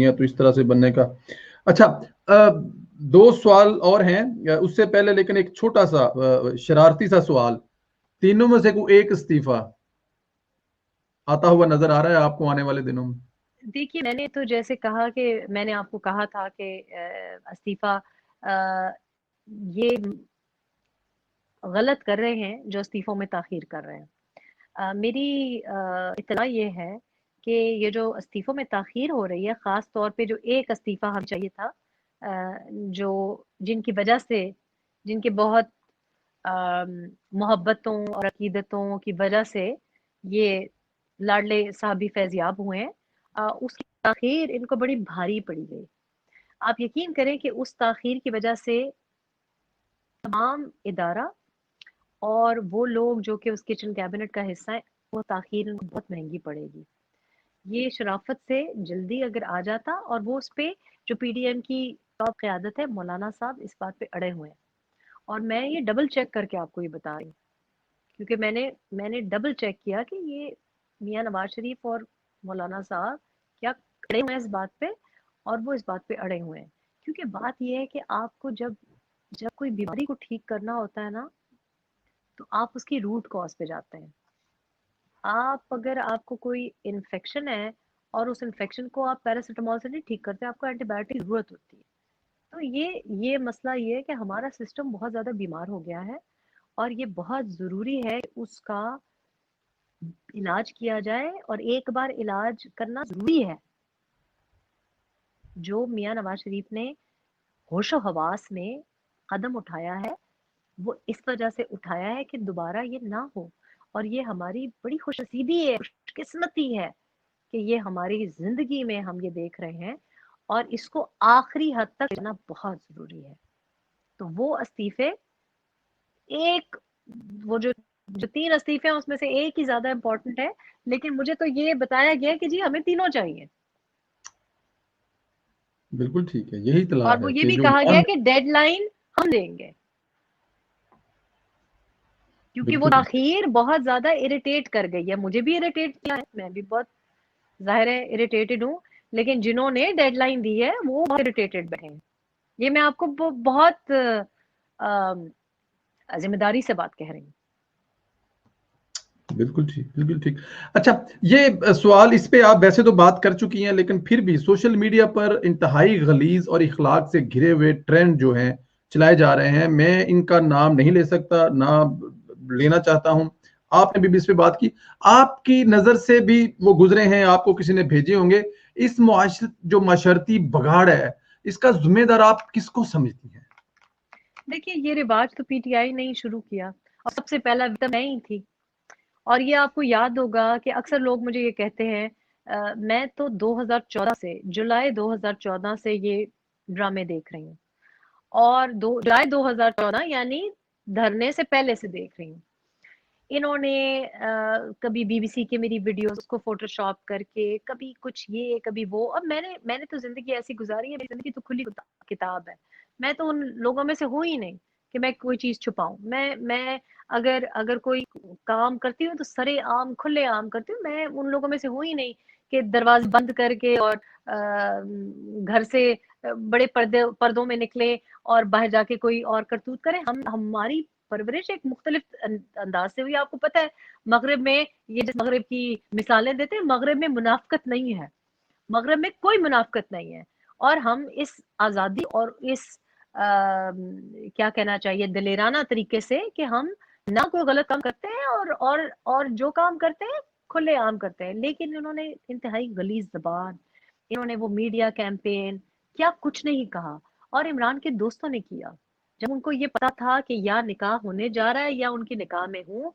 है तो इस तरह से बनने का। अच्छा, दो सवाल और हैं उससे पहले, लेकिन एक छोटा सा शरारती सा सवाल, तीनों में से कोई एक इस्तीफा आता हुआ नजर आ रहा है आपको आने वाले दिनों में? देखिए, मैंने तो जैसे कहा कि मैंने आपको कहा था कि इस्तीफा ये गलत कर रहे हैं जो इस्तीफों में ताखीर कर रहे हैं। मेरी इत्तला ये है कि ये जो इस्तीफों में ताखीर हो रही है, ख़ास तौर पे जो एक इस्तीफा हमें चाहिए था, जो जिनकी वजह से, जिनके बहुत मोहब्बतों और अकीदतों की वजह से ये लाडले साहब भी फैज़याब हुए हैं, उसकी ताखीर इनको बड़ी भारी पड़ी गई। आप यकीन करें कि उस ताखीर की वजह से तमाम इदारा और वो लोग जो कि उस किचन कैबिनेट का हिस्सा है, वो ताखीर इनको बहुत महंगी पड़ेगी। ये शराफत से जल्दी अगर आ जाता, और वो उस पे जो पीडीएम की टॉप क़यादत है, मौलाना साहब इस बात पे अड़े हुए हैं, और मैं ये डबल चेक करके आपको ये बता रही हूँ, क्योंकि मैंने डबल चेक किया कि ये मियाँ नवाज शरीफ और मौलाना साहब क्या अड़े हुए हैं इस बात पे, और वो इस बात पे अड़े हुए हैं। क्योंकि बात ये है कि आपको जब जब कोई बीमारी को ठीक करना होता है ना, तो आप उसकी रूट कॉज पे जाते हैं। आप अगर आपको कोई इन्फेक्शन है और उस इन्फेक्शन को आप पैरासिटामोल से नहीं ठीक करते, आपको एंटीबायोटिक की जरूरत होती है। तो ये मसला ये है कि हमारा सिस्टम बहुत ज़्यादा बीमार हो गया है, और ये बहुत ज़रूरी है कि उसका इलाज किया जाए, और एक बार इलाज करना ज़रूरी है। जो मियाँ नवाज शरीफ ने होशो हवास में कदम उठाया है, वो इस वजह से उठाया है कि दोबारा ये ना हो, और ये हमारी बड़ी खुशनसीबी है, खुशकिस्मती है कि ये हमारी जिंदगी में हम ये देख रहे हैं, और इसको आखिरी हद तक लेना बहुत जरूरी है। तो वो इस्तीफे, एक वो जो तीन इस्तीफे हैं उसमें से एक ही ज्यादा इम्पोर्टेंट है, लेकिन मुझे तो ये बताया गया कि जी हमें तीनों चाहिए, बिल्कुल ठीक है, यही इत्तला और वो है ये कि भी जो कहा गया नॉन। कि डेडलाइन हम देंगे, क्योंकि वो बिल्कुल ठीक है। ताखीर बहुत ज्यादा इरिटेट कर गई है। मुझे भी इरिटेट किया है, मैं भी बहुत जाहिर है इरिटेटेड हूँ, लेकिन जिन्होंने डेडलाइन दी है वो बहुत इरिटेटेड बैठे हैं। ये मैं आपको बहुत जिम्मेदारी से बात कह रही हूँ। बिल्कुल ठीक, बिल्कुल ठीक। अच्छा, ये सवाल इस पे आप वैसे तो बात कर चुकी हैं, लेकिन फिर भी सोशल मीडिया पर इंतहाई गलीज और इखलाक से घिरे हुए ट्रेंड जो हैं चलाए जा रहे हैं, मैं इनका नाम नहीं ले सकता, ना लेना चाहता हूं। आपने भी इस पे बात की, आपकी नजर से भी वो गुजरे हैं, आपको किसी ने भेजे होंगे। इस जो माशरती बगाड़ है, इसका जिम्मेदार आप किसको समझती हैं? देखिए, ये रिवाज तो पीटीआई ने ही शुरू किया, और सबसे पहला विक्टिम मैं ही थी। और ये आपको याद होगा कि अक्सर लोग मुझे ये कहते हैं, मैं तो 2014 से, जुलाई 2014 से ये ड्रामे देख रही हूँ, और जुलाई 2014 यानी धरने से पहले से देख रही हूँ। इन्होंने कभी बीबीसी के मेरी वीडियोस को फोटोशॉप करके, कभी कुछ ये कभी वो, अब मैंने तो जिंदगी ऐसी गुजारी है, मेरी जिंदगी तो खुली किताब है। मैं तो उन लोगों में से हूं ही नहीं कि मैं कोई चीज छुपाऊं। मैं अगर अगर कोई काम करती हूँ तो सरे आम खुले आम करती हूँ। मैं उन लोगों में से हूं ही नहीं कि दरवाजे बंद करके और घर से बड़े पर्दों में निकले और बाहर जाके कोई और करतूत करें। हमारी परवरिश एक मुख्तलिफ अंदाज से हुई। आपको पता है, मगरब में, ये जिस मगरब की मिसालें देते हैं, मगरब में मुनाफकत नहीं है, मगरब में कोई मुनाफकत नहीं है। और हम इस आज़ादी और इस क्या कहना चाहिए, दिलेराना तरीके से कि हम ना कोई गलत काम करते हैं, और जो काम करते हैं खुले आम करते हैं। लेकिन इन्होंने इंतहाई गलीज जबान, इन्होंने वो मीडिया कैंपेन, क्या कुछ नहीं कहा। और इमरान के दोस्तों ने किया, जब उनको ये पता था कि या निकाह होने जा रहा है या उनकी निकाह में हूँ,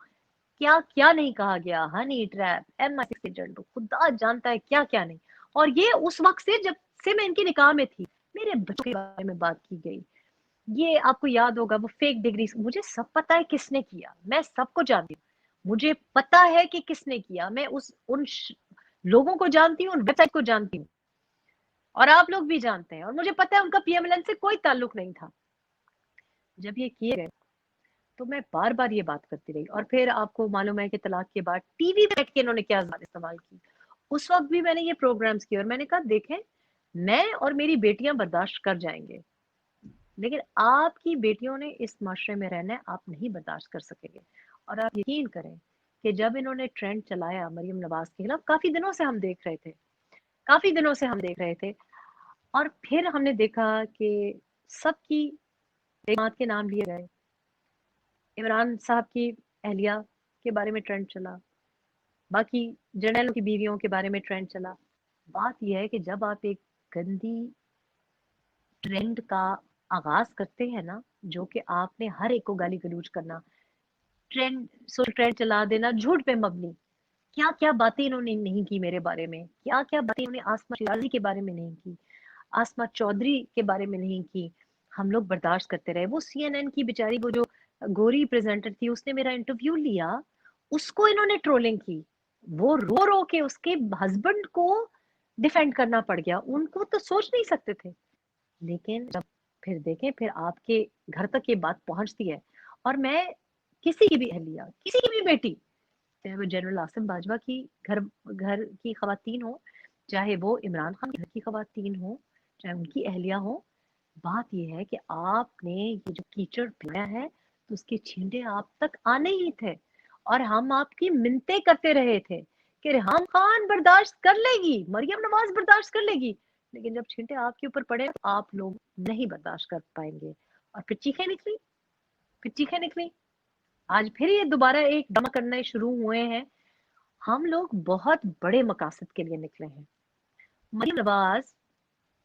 क्या क्या नहीं कहा गया। हनी ट्रैप, MI6 एजेंट, खुदा जानता है क्या क्या नहीं। और ये उस वक्त से, जब से मैं इनकी निकाह में थी, मेरे बच्चों के बारे में बात की गई। ये आपको याद होगा वो फेक डिग्री, मुझे सब पता है किसने किया, मैं सबको जानती हूँ, मुझे पता है कि किसने किया। मैं लोगों को जानती हूँ, उन वेबसाइट को जानती हूँ, और आप लोग भी जानते हैं, और मुझे पता है उनका पीएमएलएन से कोई ताल्लुक नहीं था। जब ये किए गए तो मैं बार बार ये बात करती रही, और फिर आपको मालूम है कि तलाक के बाद टीवी पे बैठ के इन्होंने क्या ज़बान इस्तेमाल की। उस वक्त भी मैंने ये प्रोग्राम्स किए, और मैंने कहा देखें, मैं और मेरी बेटियां बर्दाश्त कर जाएंगे, लेकिन आपकी बेटियों ने इस माशरे में रहना है, आप नहीं बर्दाश्त कर सकेंगे। और आप यकीन करें कि जब इन्होंने ट्रेंड चलाया मरियम नवाज के खिलाफ, काफी दिनों से हम देख रहे थे, काफी दिनों से हम देख रहे थे, और फिर हमने देखा कि सबकी दामाद के नाम लिए गए, इमरान साहब की अहलिया के बारे में ट्रेंड चला, बाकी जर्नलों की बीवियों के बारे में ट्रेंड चला। बात यह है कि जब आप एक गंदी ट्रेंड का आगाज करते हैं ना, जो कि आपने हर एक को गाली गलौज करना, ट्रेंड सोशल ट्रेंड चला देना, झूठ पे मबनी, क्या क्या बातें इन्होंने नहीं की मेरे बारे में, क्या क्या बातें इन्होंने आसमा शिराजी के बारे में नहीं की, आसमा चौधरी के बारे में नहीं की, हम लोग बर्दाश्त करते रहे। वो CNN की बेचारी, वो जो गोरी प्रेजेंटर थी, उसने मेरा इंटरव्यू लिया, उसको इन्होंने ट्रोलिंग की, वो रो रो के उसके हस्बैंड को डिफेंड करना पड़ गया, उनको तो सोच नहीं सकते थे। लेकिन जब फिर देखें, फिर आपके घर तक ये बात पहुंचती है, और मैं किसी की भी अहलिया, किसी की भी बेटी, चाहे वो जनरल आसिम बाजवा की घर घर की खवातीन हो, चाहे वो इमरान खान के घर की खवातीन हो, चाहे उनकी अहलिया हो, बात यह है कि आपने ये जो कीचड़ फैलाया है, तो उसके छींटे आप तक आने ही थे, और हम आपकी मिन्नतें करते रहे थे कि रेहान खान बर्दाश्त कर लेगी, मरियम नवाज बर्दाश्त कर लेगी, लेकिन जब छींटे आपके ऊपर पड़े तो आप लोग नहीं बर्दाश्त कर पाएंगे। और फिर चीखें निकली, फिर चीखें निकली। आज फिर ये दोबारा एक ड्रामा करने शुरू हुए हैं। हम लोग बहुत बड़े मकासद के लिए निकले हैं। मरियम नवाज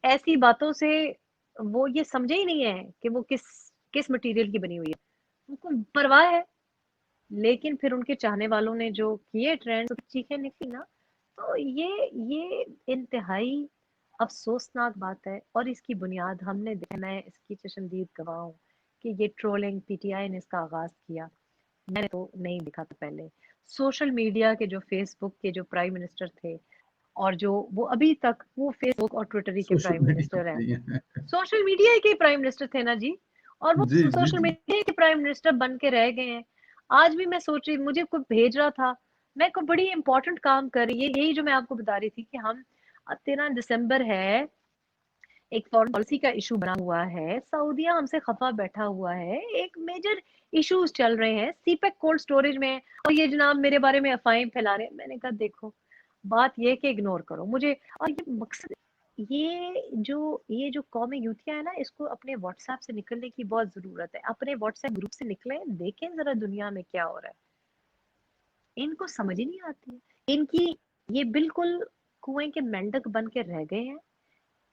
ऐसी बातों से, वो ये समझे ही नहीं है कि वो किस किस मटेरियल की बनी हुई है, उनको परवाह है। लेकिन फिर उनके चाहने वालों ने जो किए ट्रेंड, चीखें निकली ना, तो ये इंतहाई अफसोसनाक बात है। और इसकी बुनियाद हमने देखा, मैं इसकी चशमदीद गवाह हूँ कि ये ट्रोलिंग PTI ने इसका आगाज किया, मैंने तो नहीं देखा था पहले। सोशल मीडिया के जो, फेसबुक के जो प्राइम मिनिस्टर थे, और जो वो अभी तक वो फेसबुक और ट्विटर ही के सोशल प्राइम मीडिया मिनिस्टर हैं, पे ही है। सोशल मीडिया के प्राइम मिनिस्टर थे ना जी, और वो जी जी सोशल जी। मीडिया के प्राइम मिनिस्टर बन के रह गए हैं। आज भी मैं सोच रही, मुझे कोई भेज रहा था, मैं कोई बड़ी इंपॉर्टेंट काम कर रही है, यही जो मैं आपको बता रही थी कि हम 13 दिसंबर है, एक फॉरेन पॉलिसी का इशू बना हुआ है, सऊदीया हमसे खफा बैठा हुआ है, एक मेजर इश्यूज चल रहे हैं, सीपेक कोल्ड स्टोरेज में, और ये जनाब मेरे बारे में अफवाहें फैला रहे हैं। मैंने कहा देखो, बात ये कि इग्नोर करो मुझे। और ये मकसद, ये जो कौमी यूथिया है ना, इसको अपने व्हाट्सएप से निकलने की बहुत जरूरत है, अपने व्हाट्सएप ग्रुप से निकले, देखें जरा दुनिया में क्या हो रहा है। इनको समझ ही नहीं आती है, इनकी ये बिल्कुल कुएं के मेंढक बन के रह गए हैं।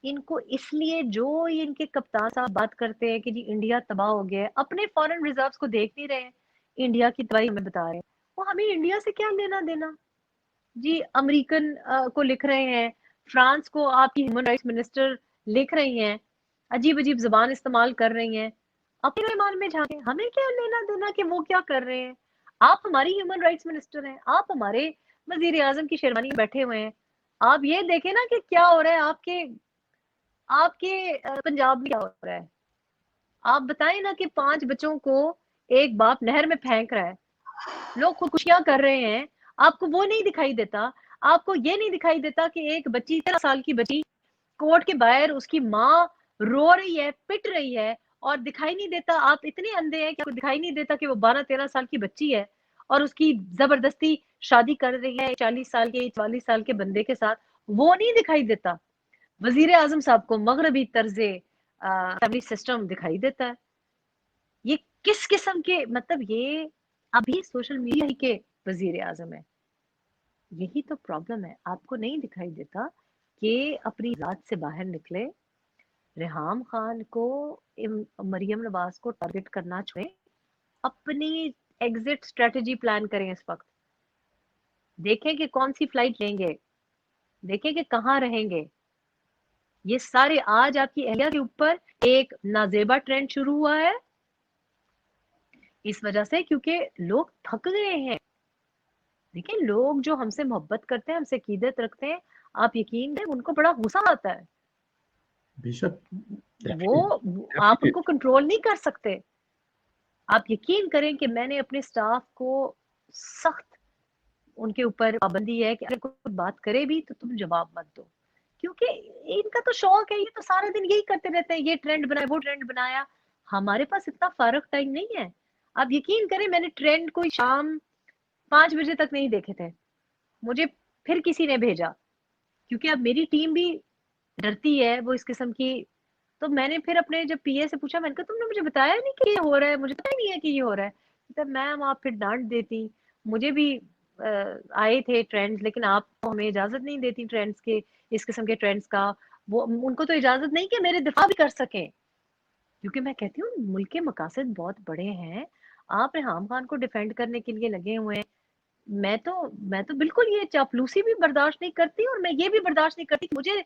इनको इसलिए, जो ये इनके कप्तान साहब बात करते हैं कि जी इंडिया तबाह हो गया है, अपने फॉरेन रिजर्व्स को देख नहीं रहे हैं, इंडिया की तबाही हमें बता रहे हैं। वो हमें इंडिया से क्या लेना देना जी। अमेरिकन को लिख रहे हैं, फ्रांस को आपकी ह्यूमन राइट्स मिनिस्टर लिख रही हैं, अजीब अजीब जबान इस्तेमाल कर रही हैं, अपने ईमान में झांके, हमें क्या लेना देना कि वो क्या कर रहे हैं। आप हमारी ह्यूमन राइट्स मिनिस्टर हैं, आप हमारे वजीर आजम की शेरवानी में बैठे हुए हैं, आप ये देखें ना कि क्या हो रहा है आपके आपके पंजाब में क्या हो रहा है। आप बताएं ना कि 5 बच्चों को एक बाप नहर में फेंक रहा है, लोग खुदकुशियां कर रहे हैं, आपको वो नहीं दिखाई देता। आपको ये नहीं दिखाई देता कि एक बच्ची, 13 साल की बच्ची, कोर्ट के बाहर उसकी माँ रो रही है, पिट रही है, और दिखाई नहीं देता। आप इतने अंधे हैं कि आपको दिखाई नहीं देता कि वो 12-13 साल की बच्ची है, और उसकी जबरदस्ती शादी कर रही है 40 साल के 44 साल के बंदे के साथ, वो नहीं दिखाई देता। वजीर आजम साहब को मगरबी तर्जे फैमिली सिस्टम दिखाई देता है। ये किस किस्म के, मतलब ये अभी सोशल मीडिया ही के वजीर आजम है। यही तो प्रॉब्लम है, आपको नहीं दिखाई देता कि अपनी जात से बाहर निकले, रेहाम खान को, मरियम नवाज को टारगेट करना छोड़े, अपनी एग्जिट स्ट्रेटजी प्लान करें इस वक्त। देखें कि कौन सी फ्लाइट लेंगे, देखें कि कहाँ रहेंगे। ये सारे, आज आपकी अहलिया के ऊपर एक नाजेबा ट्रेंड शुरू हुआ है, इस वजह से क्योंकि लोग थक गए हैं। देखिए, लोग जो हमसे मोहब्बत करते हैं, हमसे अकीदत रखते हैं, आप यकीन करें उनको बड़ा गुस्सा आता है। बेशक। आप उनको कंट्रोल नहीं कर सकते। आप यकीन करें कि मैंने अपने स्टाफ को सख्त, उनके ऊपर पाबंदी है कि अगर कोई बात करे भी तो तुम जवाब मत दो। کیونکہ ان کا تو شوق ہے، یہ تو سارا دن یہی کرتے رہتے ہیں، یہ ٹرینڈ بنایا، وہ ٹرینڈ بنایا. ہمارے پاس اتنا فارغ ٹائم نہیں ہے. آپ یقین کریں میں نے ٹرینڈ کوئی شام 5 بجے تک نہیں دیکھے تھے، مجھے پھر کسی نے بھیجا، کیونکہ اب میری ٹیم بھی ڈرتی ہے وہ اس قسم کی. تو میں نے پھر اپنے جب پی اے سے پوچھا، میں نے کہا تم نے مجھے بتایا نہیں کہ یہ ہو رہا ہے، مجھے پتا ہی نہیں ہے کہ یہ ہو رہا ہے. تب میم آپ پھر ڈانٹ دیتی، مجھے بھی آئے تھے ٹرینڈز، لیکن آپ کو ہمیں اجازت نہیں دیتی ٹرینڈز کے، اس قسم کے ٹرینڈز کا. وہ ان کو تو اجازت نہیں کہ میرے دفاع بھی کر سکیں، کیونکہ میں کہتی ہوں ملک کے مقاصد بہت بڑے ہیں. آپ ریحام خان کو ڈیفینڈ کرنے کے لیے لگے ہوئے ہیں. میں تو بالکل یہ چاپلوسی بھی برداشت نہیں کرتی، اور میں یہ بھی برداشت نہیں کرتی کہ مجھے